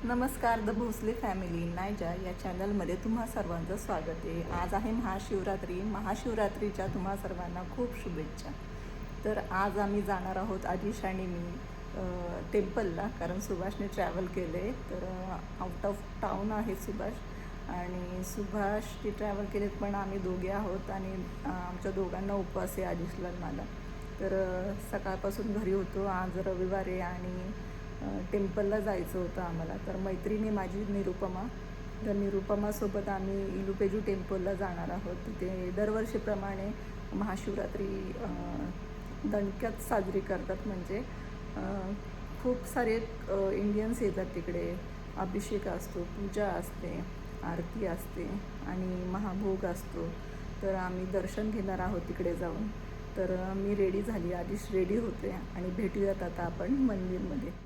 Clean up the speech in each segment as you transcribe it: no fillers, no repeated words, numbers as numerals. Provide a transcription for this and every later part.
नमस्कार, the Bhosale family नायजा या चॅनलमध्ये तुम्हा सर्वांचं स्वागत आहे. आज आहे महाशिवरात्रीच्या तुम्हा सर्वांना खूप शुभेच्छा. तर आज आम्ही जाणार आहोत, आदिश आणि मी टेम्पलला, कारण सुभाषने ट्रॅव्हल केले. तर आउट ऑफ टाऊन आहे सुभाष आणि सुभाषची ट्रॅव्हल केलेत, पण आम्ही दोघे आहोत आणि आमच्या दोघांना उपवास आहे, आदिशला मला. तर सकाळपासून घरी होतो. आज रविवार आहे आणि टेम्पलला जायचं होतं आम्हाला. तर मैत्रिणी माझी निरुपमा, तर निरुपमासोबत आम्ही इलुपेजू टेम्पलला जाणार आहोत. तिथे दरवर्षीप्रमाणे महाशिवरात्री दणक्यात साजरी करतात. म्हणजे खूप सारे इंडियन्स येतात तिकडे. अभिषेक असतो, पूजा असते, आरती असते आणि महाभोग असतो. तर आम्ही दर्शन घेणार आहोत तिकडे जाऊन. तर मी रेडी झाली, आधीच रेडी होते आणि भेटूयात आता आपण मंदिरमध्ये.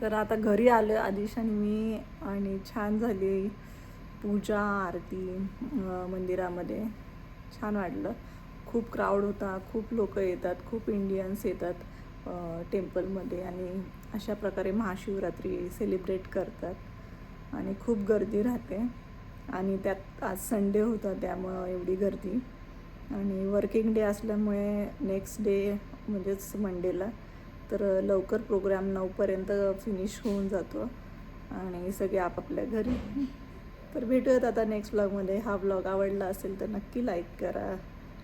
तर आता घरी आलं आदिश आणि मी, आणि छान झाली पूजा आरती मंदिरामध्ये. छान वाटलं. खूप क्राऊड होता, खूप लोक येतात, खूप इंडियन्स येतात टेम्पलमध्ये आणि अशा प्रकारे महाशिवरात्री सेलिब्रेट करतात आणि खूप गर्दी राहते. आणि त्यात आज संडे होता, त्यामुळं एवढी गर्दी. आणि वर्किंग डे असल्यामुळे नेक्स्ट डे म्हणजेच मंडेला तर लवकर प्रोग्राम 9पर्यंत फिनिश होऊन जातो आणि सगळे आपापल्या घरी. तर भेटूयात आता नेक्स्ट व्लॉगमध्ये. हा व्लॉग आवडला असेल तर नक्की लाईक करा,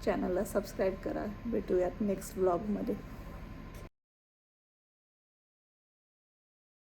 चॅनलला सबस्क्राईब करा. भेटूयात नेक्स्ट व्लॉगमध्ये.